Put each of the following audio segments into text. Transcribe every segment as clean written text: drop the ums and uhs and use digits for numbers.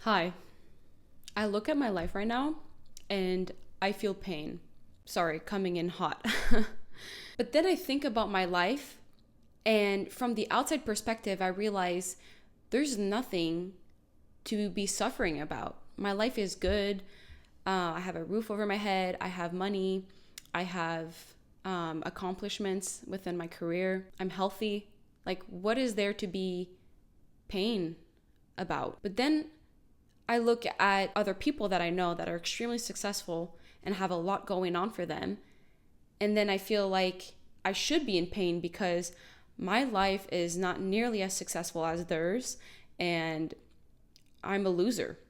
Hi, I look at my life right now and I feel pain. Sorry, coming in hot. But then I think about my life, and from the outside perspective, I realize there's nothing to be suffering about. My life is good. I have a roof over my head. I have money. I have accomplishments within my career. I'm healthy. Like, what is there to be pain about? But then I look at other people that I know that are extremely successful and have a lot going on for them. And then I feel like I should be in pain because my life is not nearly as successful as theirs. And I'm a loser,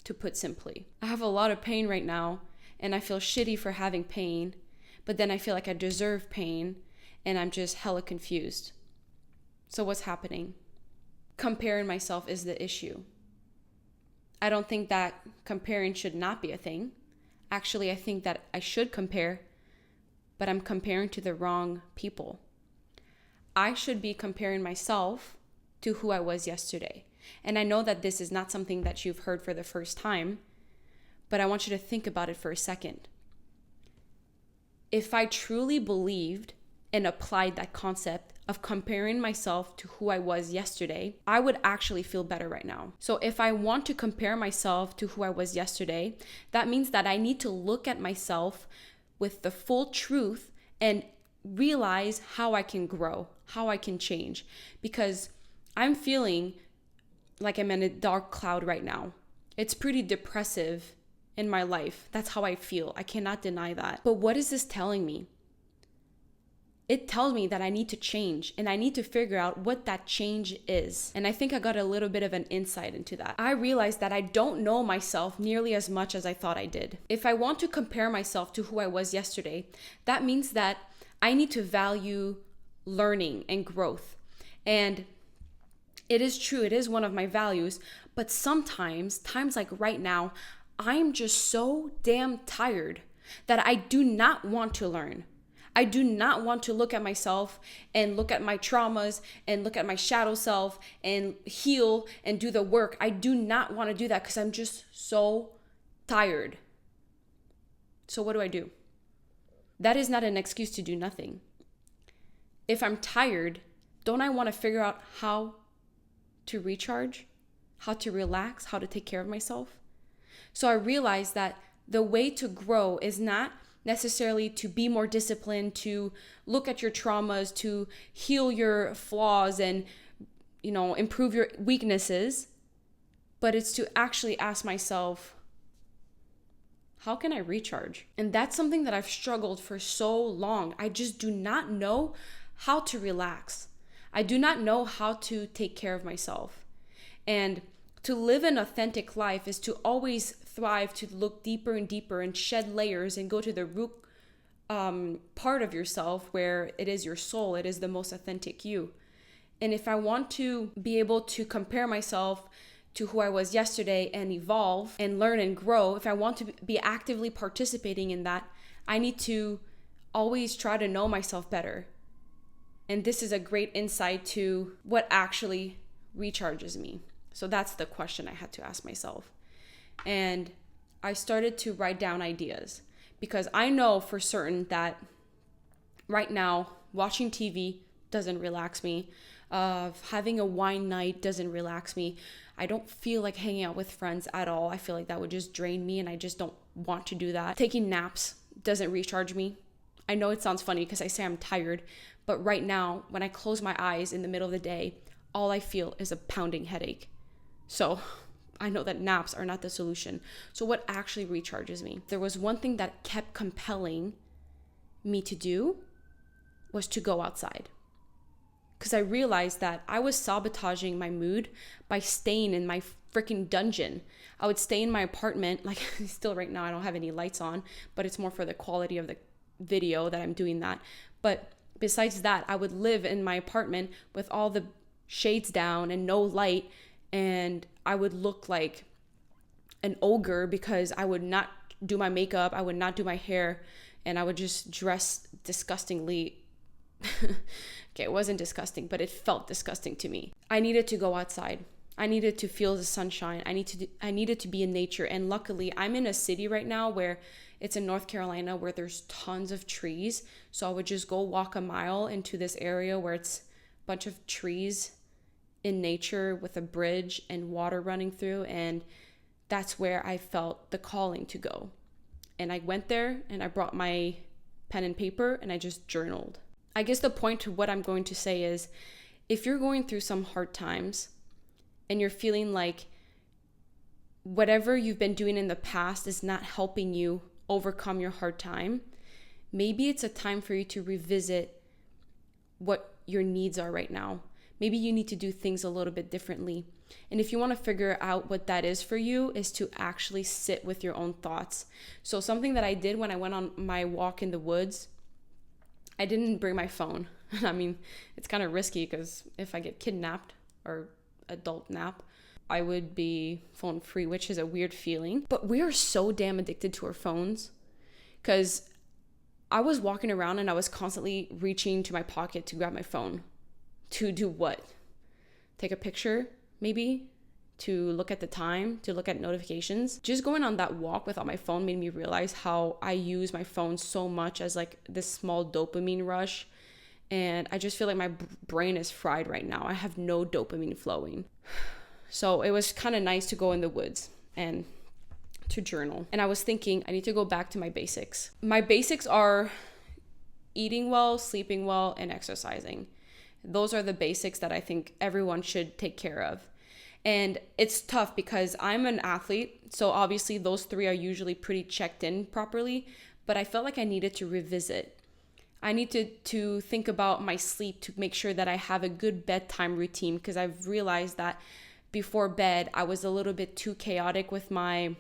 to put simply. I have a lot of pain right now and I feel shitty for having pain. But then I feel like I deserve pain and I'm just hella confused. So what's happening? Comparing myself is the issue. I don't think that comparing should not be a thing. Actually, I think that I should compare, but I'm comparing to the wrong people. I should be comparing myself to who I was yesterday. And I know that this is not something that you've heard for the first time, but I want you to think about it for a second. If I truly believed and applied that concept of comparing myself to who I was yesterday, I would actually feel better right now. So if I want to compare myself to who I was yesterday, that means that I need to look at myself with the full truth and realize how I can grow, how I can change. Because I'm feeling like I'm in a dark cloud right now. It's pretty depressive in my life. That's how I feel. I cannot deny that. But what is this telling me? It tells me that I need to change and I need to figure out what that change is. And I think I got a little bit of an insight into that. I realized that I don't know myself nearly as much as I thought I did. If I want to compare myself to who I was yesterday, that means that I need to value learning and growth. And it is true, it is one of my values, but sometimes, times like right now, I'm just so damn tired that I do not want to learn. I do not want to look at myself and look at my traumas and look at my shadow self and heal and do the work. I do not want to do that because I'm just so tired. So what do? That is not an excuse to do nothing. If I'm tired, don't I want to figure out how to recharge, how to relax, how to take care of myself? So I realized that the way to grow is not necessarily to be more disciplined, to look at your traumas, to heal your flaws and, improve your weaknesses. But it's to actually ask myself, how can I recharge? And that's something that I've struggled for so long. I just do not know how to relax. I do not know how to take care of myself. And to live an authentic life is to always thrive, to look deeper and deeper and shed layers and go to the root part of yourself where it is your soul, it is the most authentic you. And if I want to be able to compare myself to who I was yesterday and evolve and learn and grow, if I want to be actively participating in that, I need to always try to know myself better. And this is a great insight to what actually recharges me. So that's the question I had to ask myself. And I started to write down ideas because I know for certain that right now watching TV doesn't relax me. Having a wine night doesn't relax me. I don't feel like hanging out with friends at all. I feel like that would just drain me and I just don't want to do that. Taking naps doesn't recharge me. I know it sounds funny because I say I'm tired, but right now when I close my eyes in the middle of the day, all I feel is a pounding headache. So I know that naps are not the solution. So what actually recharges me? There was one thing that kept compelling me to do was to go outside. Because I realized that I was sabotaging my mood by staying in my freaking dungeon. I would stay in my apartment, like still right now I don't have any lights on, but it's more for the quality of the video that I'm doing that. But besides that, I would live in my apartment with all the shades down and no light, and I would look like an ogre because I would not do my makeup, I would not do my hair, and I would just dress disgustingly. Okay, it wasn't disgusting, but it felt disgusting to me. I needed to go outside. I needed to feel the sunshine. I needed to be in nature. And luckily, I'm in a city right now where it's in North Carolina where there's tons of trees. So I would just go walk a mile into this area where it's a bunch of trees in nature with a bridge and water running through. And that's where I felt the calling to go. And I went there and I brought my pen and paper and I just journaled. I guess the point to what I'm going to say is, if you're going through some hard times and you're feeling like whatever you've been doing in the past is not helping you overcome your hard time, maybe it's a time for you to revisit what your needs are right now. Maybe you need to do things a little bit differently. And if you want to figure out what that is for you, is to actually sit with your own thoughts. So something that I did when I went on my walk in the woods, I didn't bring my phone. I mean, it's kind of risky because if I get kidnapped or adult nap, I would be phone free, which is a weird feeling. But we are so damn addicted to our phones, because I was walking around and I was constantly reaching to my pocket to grab my phone. To do what? Take a picture, maybe? To look at the time, to look at notifications. Just going on that walk without my phone made me realize how I use my phone so much as like this small dopamine rush. And I just feel like my brain is fried right now. I have no dopamine flowing. So it was kind of nice to go in the woods and to journal. And I was thinking, I need to go back to my basics. My basics are eating well, sleeping well, and exercising. Those are the basics that I think everyone should take care of. And it's tough because I'm an athlete, so obviously those three are usually pretty checked in properly, but I felt like I needed to revisit. I need to think about my sleep to make sure that I have a good bedtime routine, because I've realized that before bed, I was a little bit too chaotic with my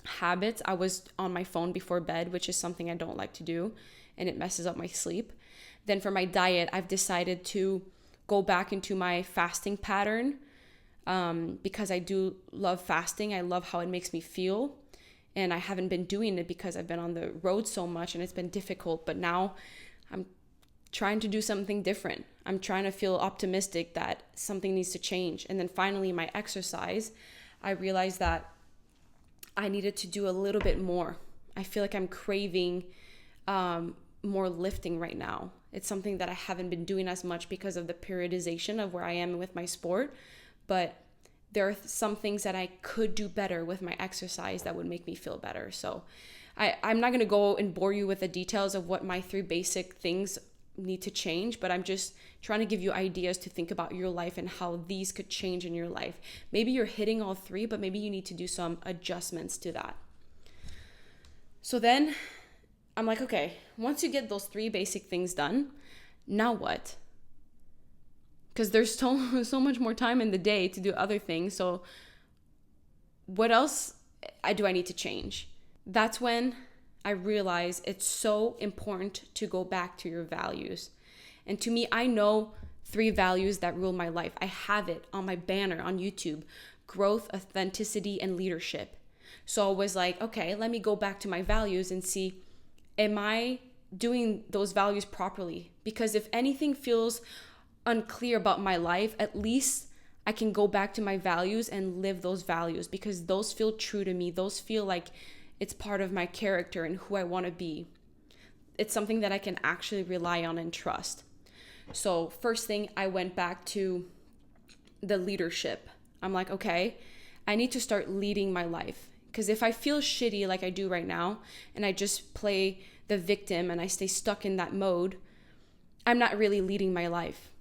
habits. I was on my phone before bed, which is something I don't like to do, and it messes up my sleep. Then for my diet, I've decided to go back into my fasting pattern because I do love fasting. I love how it makes me feel. And I haven't been doing it because I've been on the road so much and it's been difficult. But now I'm trying to do something different. I'm trying to feel optimistic that something needs to change. And then finally, my exercise, I realized that I needed to do a little bit more. I feel like I'm craving more lifting right now. It's something that I haven't been doing as much because of the periodization of where I am with my sport. But there are some things that I could do better with my exercise that would make me feel better. So I'm not going to go and bore you with the details of what my 3 basic things need to change, but I'm just trying to give you ideas to think about your life and how these could change in your life. Maybe you're hitting all 3, but maybe you need to do some adjustments to that. So then I'm like, okay, once you get those 3 basic things done, now what? Because there's so much more time in the day to do other things. So what else do I need to change? That's when I realized it's so important to go back to your values. And to me, I know 3 values that rule my life. I have it on my banner on YouTube: growth, authenticity, and leadership. So I was like, okay, let me go back to my values and see, am I doing those values properly? Because if anything feels unclear about my life, at least I can go back to my values and live those values, because those feel true to me. Those feel like it's part of my character and who I want to be. It's something that I can actually rely on and trust. So first thing, I went back to the leadership. I'm like, okay, I need to start leading my life. Because if I feel shitty like I do right now, and I just play the victim and I stay stuck in that mode, I'm not really leading my life.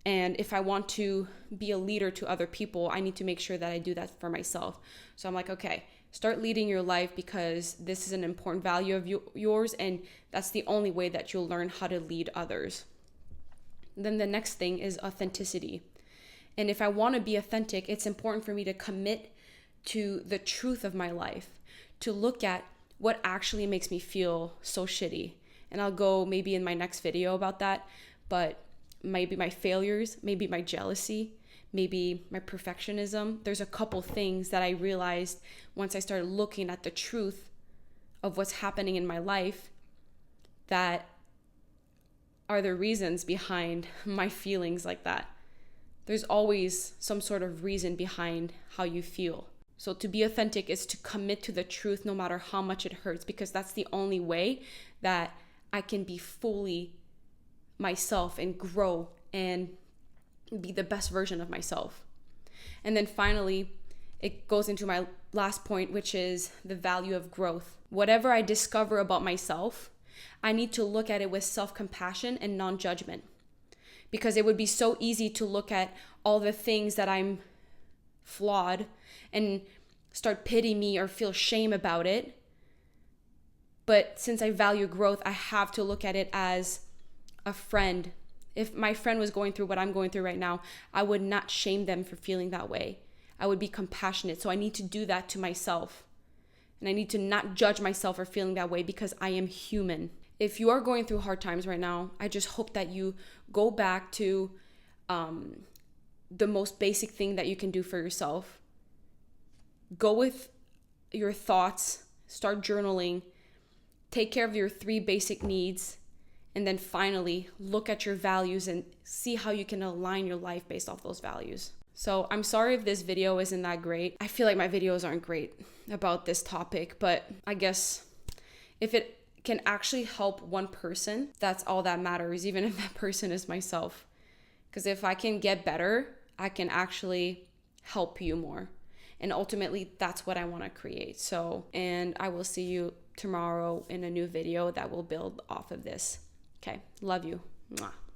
And if I want to be a leader to other people, I need to make sure that I do that for myself. So I'm like, okay, start leading your life, because this is an important value of yours, and that's the only way that you'll learn how to lead others. Then the next thing is authenticity. And if I want to be authentic, it's important for me to commit to the truth of my life, to look at what actually makes me feel so shitty. And I'll go maybe in my next video about that, but maybe my failures, maybe my jealousy, maybe my perfectionism. There's a couple things that I realized once I started looking at the truth of what's happening in my life that are the reasons behind my feelings like that. There's always some sort of reason behind how you feel. So to be authentic is to commit to the truth no matter how much it hurts, because that's the only way that I can be fully myself and grow and be the best version of myself. And then finally, it goes into my last point, which is the value of growth. Whatever I discover about myself, I need to look at it with self-compassion and non-judgment. Because it would be so easy to look at all the things that I'm flawed and start pitying me or feel shame about it. But since I value growth, I have to look at it as a friend. If my friend was going through what I'm going through right now, I would not shame them for feeling that way. I would be compassionate. So I need to do that to myself. And I need to not judge myself for feeling that way, because I am human. If you are going through hard times right now, I just hope that you go back to the most basic thing that you can do for yourself. Go with your thoughts, start journaling, take care of your 3 basic needs, and then finally look at your values and see how you can align your life based off those values. So I'm sorry if this video isn't that great. I feel like my videos aren't great about this topic, but I guess if it can actually help one person, that's all that matters, even if that person is myself. Because if I can get better, I can actually help you more. And ultimately, that's what I want to create. So, and I will see you tomorrow in a new video that will build off of this. Okay, love you. Mwah.